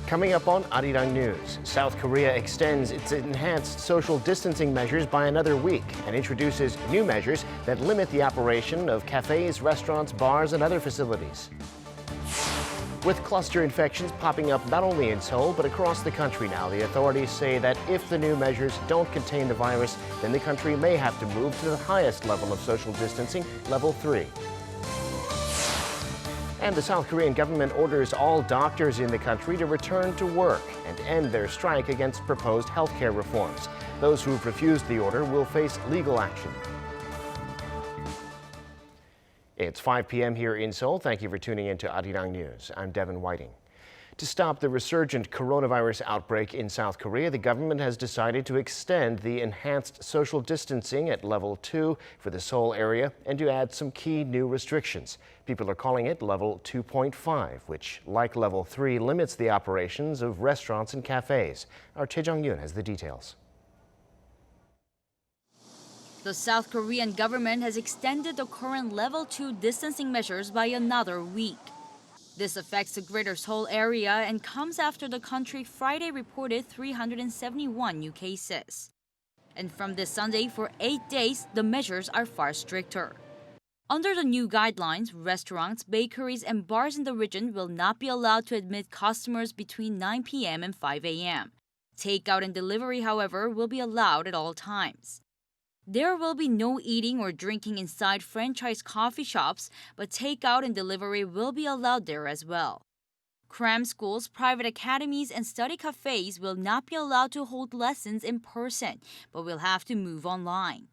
Coming up on Arirang News, South Korea extends its enhanced social distancing measures by another week and introduces new measures that limit the operation of cafes, restaurants, bars, and other facilities. With cluster infections popping up not only in Seoul but across the country now, the authorities say that if the new measures don't contain the virus, then the country may have to move to the highest level of social distancing, level 3. And the South Korean government orders all doctors in the country to return to work and end their strike against proposed healthcare reforms. Those who've refused the order will face legal action. It's 5 p.m. here in Seoul. Thank you for tuning in to Arirang News. I'm Devin Whiting. To stop the resurgent coronavirus outbreak in South Korea, the government has decided to extend the enhanced social distancing at level 2 for the Seoul area and to add some key new restrictions. People are calling it level 2.5, which, like level 3, limits the operations of restaurants and cafes. Our Choi Jung-yoon has the details. The South Korean government has extended the current level 2 distancing measures by another week. This affects the greater Seoul area and comes after the country Friday reported 371 new cases. And from this Sunday, for 8 days, the measures are far stricter. Under the new guidelines, restaurants, bakeries, and bars in the region will not be allowed to admit customers between 9 p.m. and 5 a.m. Takeout and delivery, however, will be allowed at all times. There will be no eating or drinking inside franchise coffee shops, but takeout and delivery will be allowed there as well. Cram schools, private academies, and study cafes will not be allowed to hold lessons in person, but will have to move online.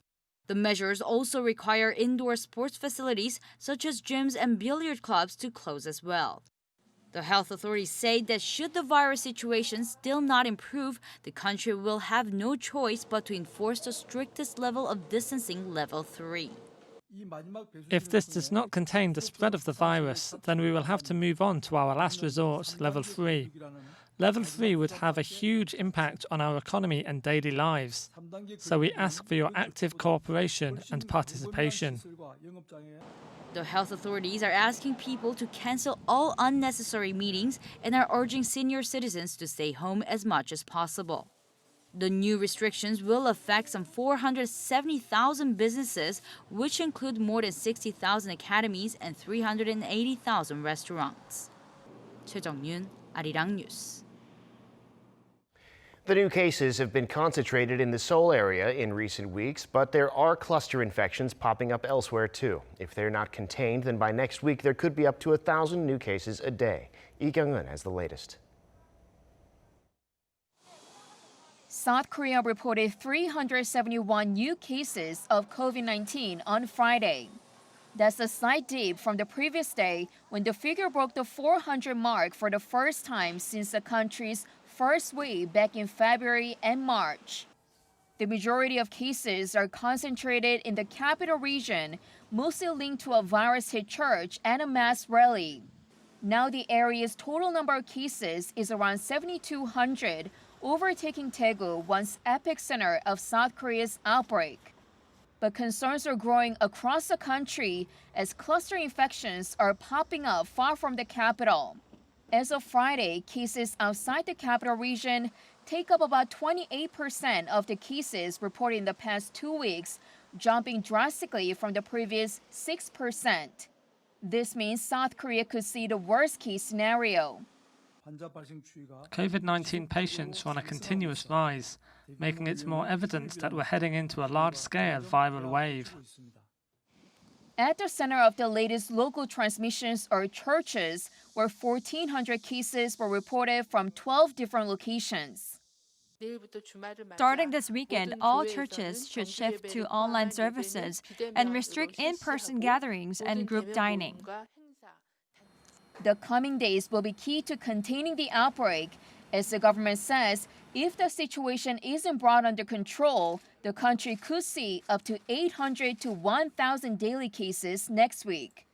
The measures also require indoor sports facilities such as gyms and billiard clubs to close as well. The health authorities say that should the virus situation still not improve, the country will have no choice but to enforce the strictest level of distancing, level 3. If this does not contain the spread of the virus, then we will have to move on to our last resort, level 3. Level 3 would have a huge impact on our economy and daily lives. So we ask for your active cooperation and participation. The health authorities are asking people to cancel all unnecessary meetings and are urging senior citizens to stay home as much as possible. The new restrictions will affect some 470,000 businesses, which include more than 60,000 academies and 380,000 restaurants. Choi Jung-yoon, Arirang News. The new cases have been concentrated in the Seoul area in recent weeks, but there are cluster infections popping up elsewhere too. If they're not contained, then by next week there could be up to 1,000 new cases a day. Lee Kyung-eun has the latest. South Korea reported 371 new cases of COVID-19 on Friday. That's a slight dip from the previous day when the figure broke the 400 mark for the first time since the country's first wave back in February and March. The majority of cases are concentrated in the capital region, mostly linked to a virus-hit church and a mass rally. Now the area's total number of cases is around 7,200, overtaking Daegu, once epicenter of South Korea's outbreak. But concerns are growing across the country as cluster infections are popping up far from the capital. As of Friday, cases outside the capital region take up about 28% of the cases reported in the past 2 weeks, jumping drastically from the previous 6%. This means South Korea could see the worst-case scenario. COVID-19 patients are on a continuous rise, making it more evident that we're heading into a large-scale viral wave. At the center of the latest local transmissions are churches, where 1,400 cases were reported from 12 different locations. Starting this weekend, all churches should shift to online services and restrict in-person gatherings and group dining. The coming days will be key to containing the outbreak, as the government says if the situation isn't brought under control, the country could see up to 800 to 1,000 daily cases next week.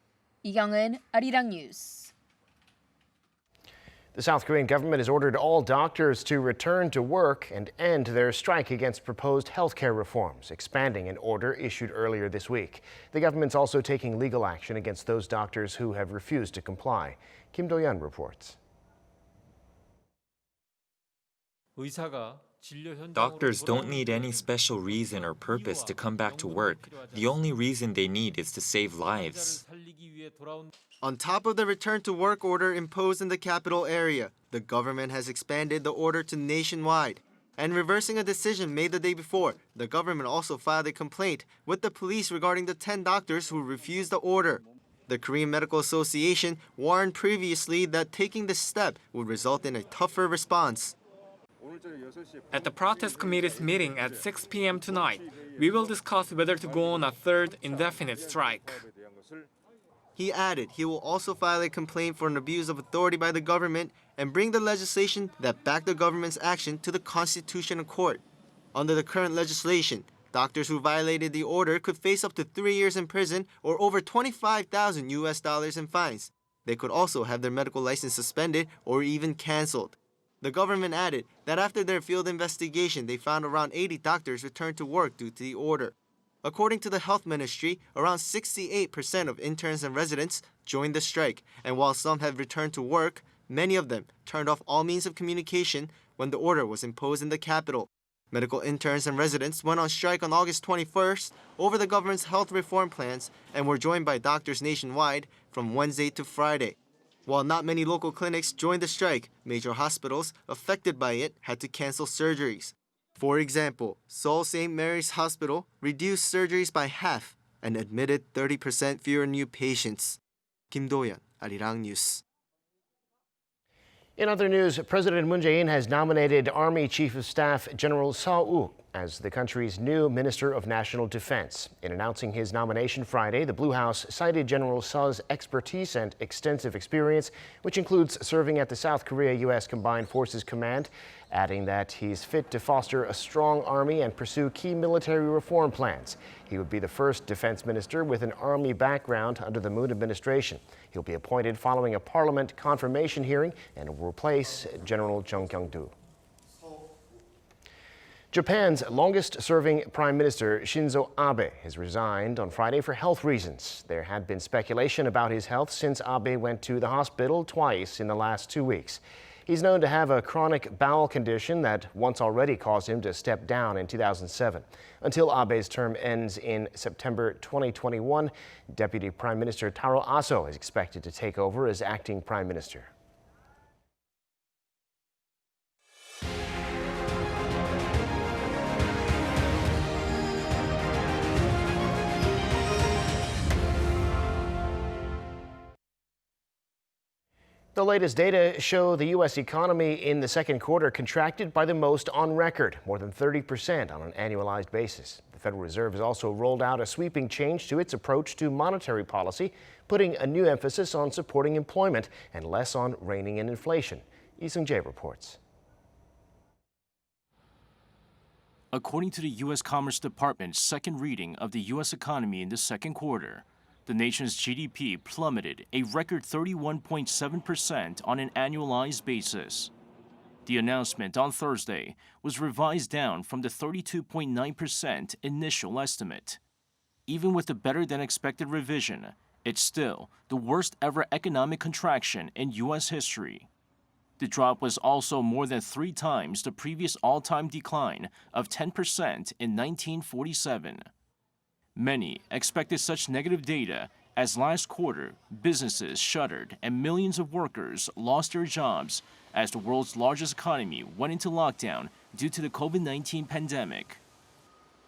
Lee Kyung-eun, Arirang News. The South Korean government has ordered all doctors to return to work and end their strike against proposed healthcare reforms, expanding an order issued earlier this week. The government's also taking legal action against those doctors who have refused to comply. Kim Do-yeon reports. Doctors don't need any special reason or purpose to come back to work. The only reason they need is to save lives. On top of the return to work order imposed in the capital area, the government has expanded the order to nationwide. And reversing a decision made the day before, the government also filed a complaint with the police regarding the 10 doctors who refused the order. The Korean Medical Association warned previously that taking this step would result in a tougher response. At the protest committee's meeting at 6 p.m. tonight, we will discuss whether to go on a third indefinite strike. He added he will also file a complaint for an abuse of authority by the government and bring the legislation that backed the government's action to the Constitutional Court. Under the current legislation, doctors who violated the order could face up to 3 years in prison or over $25,000 in fines. They could also have their medical license suspended or even canceled. The government added that after their field investigation, they found around 80 doctors returned to work due to the order. According to the health ministry, around 68% of interns and residents joined the strike, and while some have returned to work, many of them turned off all means of communication when the order was imposed in the capital. Medical interns and residents went on strike on August 21st over the government's health reform plans and were joined by doctors nationwide from Wednesday to Friday. While not many local clinics joined the strike, major hospitals affected by it had to cancel surgeries. For example, Seoul St. Mary's Hospital reduced surgeries by half and admitted 30% fewer new patients. Kim Do-yeon, Arirang News. In other news, President Moon Jae-in has nominated Army Chief of Staff General Suh Wook as the country's new Minister of National Defense. In announcing his nomination Friday, the Blue House cited General Suh's expertise and extensive experience, which includes serving at the South Korea-U.S. Combined Forces Command, adding that he's fit to foster a strong army and pursue key military reform plans. He would be the first defense minister with an army background under the Moon administration. He'll be appointed following a parliament confirmation hearing and will replace General Jung Kyung-do. Japan's longest-serving Prime Minister Shinzo Abe has resigned on Friday for health reasons. There had been speculation about his health since Abe went to the hospital twice in the last 2 weeks. He's known to have a chronic bowel condition that once already caused him to step down in 2007. Until Abe's term ends in September 2021, Deputy Prime Minister Taro Aso is expected to take over as acting Prime Minister. The latest data show the U.S. economy in the second quarter contracted by the most on record, more than 30% on an annualized basis. The Federal Reserve has also rolled out a sweeping change to its approach to monetary policy, putting a new emphasis on supporting employment and less on reining in inflation. Lee Seung-jae reports. According to the U.S. Commerce Department's second reading of the U.S. economy in the second quarter, the nation's GDP plummeted a record 31.7% on an annualized basis. The announcement on Thursday was revised down from the 32.9% initial estimate. Even with the better-than-expected revision, it's still the worst-ever economic contraction in U.S. history. The drop was also more than 3 times the previous all-time decline of 10% in 1947. Many expected such negative data as last quarter businesses shuttered and millions of workers lost their jobs as the world's largest economy went into lockdown due to the COVID-19 pandemic.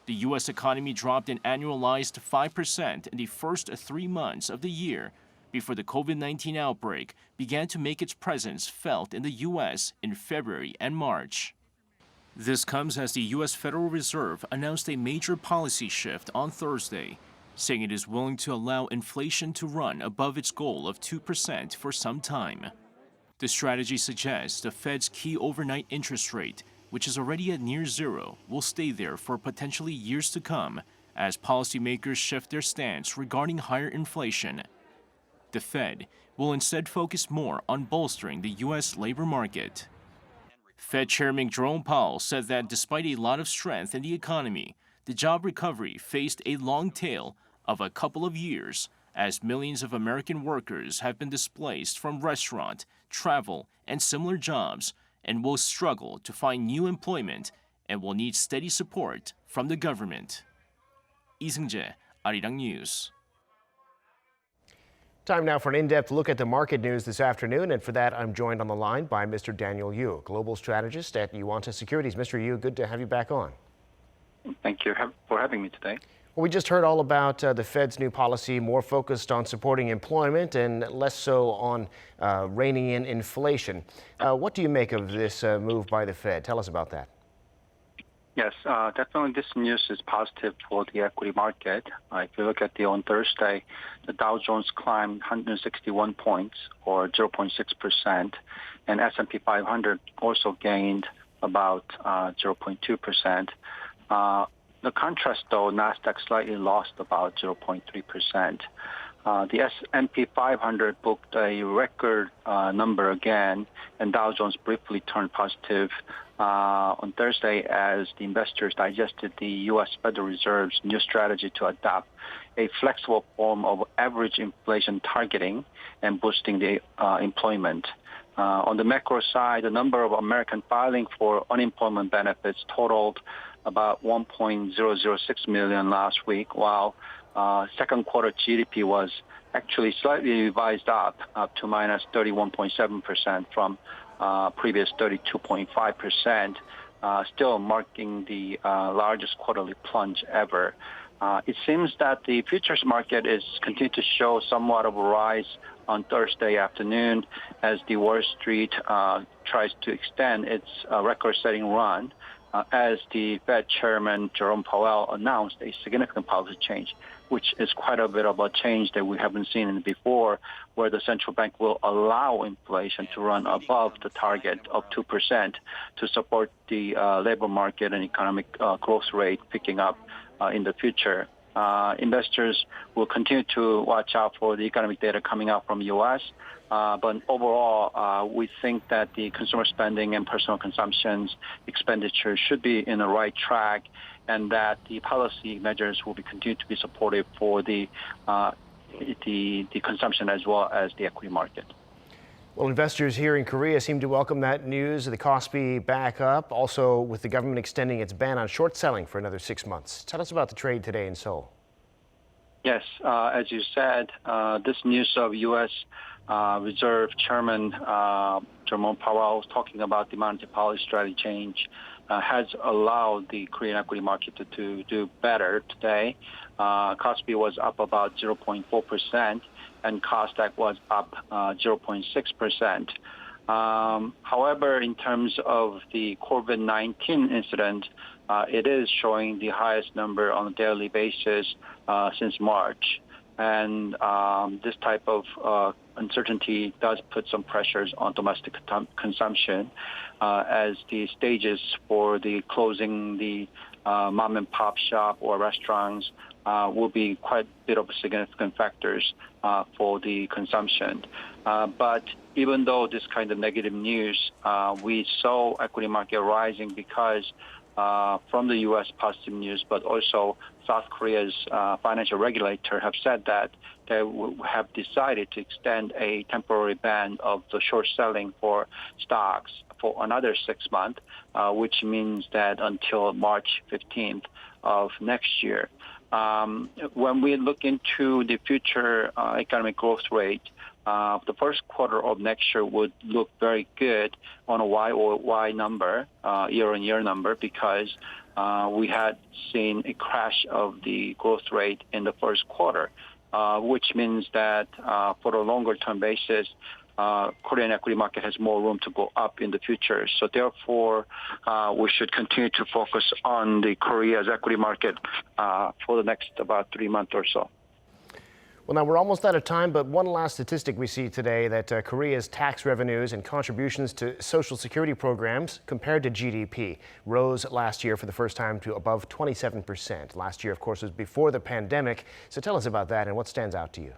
The U.S. economy dropped an annualized 5% in the first 3 months of the year before the COVID-19 outbreak began to make its presence felt in the U.S. in February and March. This comes as the U.S. Federal Reserve announced a major policy shift on Thursday, saying it is willing to allow inflation to run above its goal of 2% for some time. The strategy suggests the Fed's key overnight interest rate, which is already at near zero, will stay there for potentially years to come as policymakers shift their stance regarding higher inflation. The Fed will instead focus more on bolstering the U.S. labor market. Fed Chairman Jerome Powell said that despite a lot of strength in the economy, the job recovery faced a long tail of a couple of years as millions of American workers have been displaced from restaurant, travel, and similar jobs and will struggle to find new employment and will need steady support from the government. Lee Seung-jae, Arirang News. Time now for an in-depth look at the market news this afternoon, and for that I'm joined on the line by Mr. Daniel Yu, global strategist at Yuanta Securities. Mr. Yu, good to have you back on. Thank you for having me today. Well, we just heard all about the Fed's new policy, more focused on supporting employment and less so on reining in inflation. What do you make of this move by the Fed? Tell us about that. Yes, definitely this news is positive for the equity market. If you look at on Thursday, the Dow Jones climbed 161 points or 0.6%, and S&P 500 also gained about 0.2%. The contrast, though, Nasdaq slightly lost about 0.3%. The S&P 500 booked a record number again, and Dow Jones briefly turned positive on Thursday as the investors digested the U.S. Federal Reserve's new strategy to adopt a flexible form of average inflation targeting and boosting the employment. On the macro side, the number of American filing for unemployment benefits totaled about 1.006 million last week, while second quarter GDP was actually slightly revised up to minus 31.7% from previous 32.5%, still marking the largest quarterly plunge ever. It seems that the futures market is continuing to show somewhat of a rise on Thursday afternoon as the Wall Street tries to extend its record-setting run as the Fed Chairman Jerome Powell announced a significant policy change, which is quite a bit of a change that we haven't seen before, where the central bank will allow inflation to run above the target of 2% to support the labor market and economic growth rate picking up in the future. Investors will continue to watch out for the economic data coming out from the U.S., but overall, we think that the consumer spending and personal consumption's expenditure should be in the right track, and that the policy measures will be continue to be supportive for the consumption as well as the equity market. Well, investors here in Korea seem to welcome that news. The Kospi back up, also with the government extending its ban on short selling for another 6 months. Tell us about the trade today in Seoul. Yes, as you said, this news of U.S. Reserve Chairman Jerome Powell talking about the monetary policy strategy change has allowed the Korean equity market to do better today. Kospi was up about 0.4%, and Kosdaq was up 0.6%. However, in terms of the COVID-19 incident, it is showing the highest number on a daily basis since March. And this type of uncertainty does put some pressures on domestic consumption as the stages for the closing the mom and pop shop or restaurants will be quite a bit of significant factors for the consumption. But even though this kind of negative news, we saw equity market rising because from the U.S. positive news, but also South Korea's financial regulator have said that they have decided to extend a temporary ban of the short selling for stocks for another 6 months, which means that until March 15th of next year. When we look into the future economic growth rate, the first quarter of next year would look very good on a Y number, year-on-year number, because we had seen a crash of the growth rate in the first quarter, which means that for a longer-term basis, Korean equity market has more room to go up in the future. So therefore, we should continue to focus on the Korea's equity market for the next about 3 months or so. Well, now we're almost out of time, but one last statistic we see today that Korea's tax revenues and contributions to social security programs compared to GDP rose last year for the first time to above 27%. Last year, of course, was before the pandemic. So tell us about that and what stands out to you.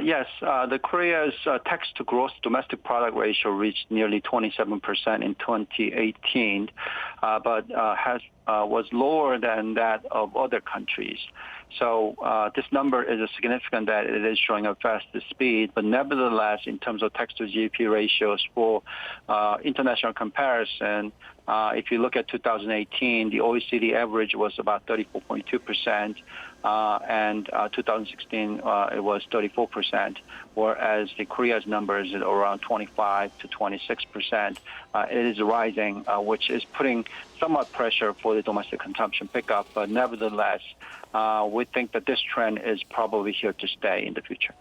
Yes, the Korea's tax to gross domestic product ratio reached nearly 27% in 2018, but was lower than that of other countries. So this number is significant that it is showing a faster speed, but nevertheless, in terms of text to GDP ratios for international comparison, if you look at 2018, the OECD average was about 34.2%, and 2016 it was 34%, whereas the Korea's number is around 25 to 26%. It is rising, which is putting somewhat pressure for the domestic consumption pickup, but nevertheless, we think that this trend is probably here to stay in the future.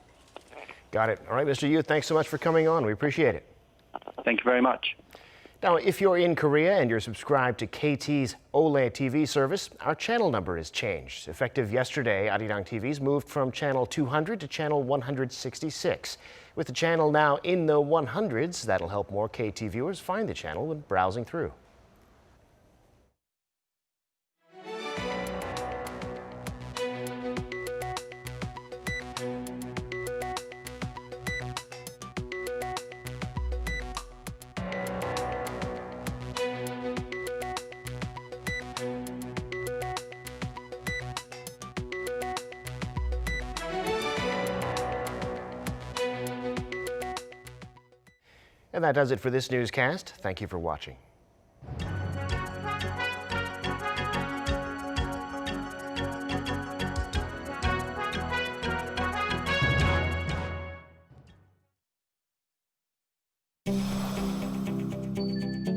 Got it. All right, Mr. Yu, thanks so much for coming on. We appreciate it. Thank you very much. Now, if you're in Korea and you're subscribed to KT's OLED TV service, our channel number has changed. Effective yesterday, Arirang TVs moved from channel 200 to channel 166. With the channel now in the 100s, that'll help more KT viewers find the channel when browsing through. And that does it for this newscast. Thank you for watching.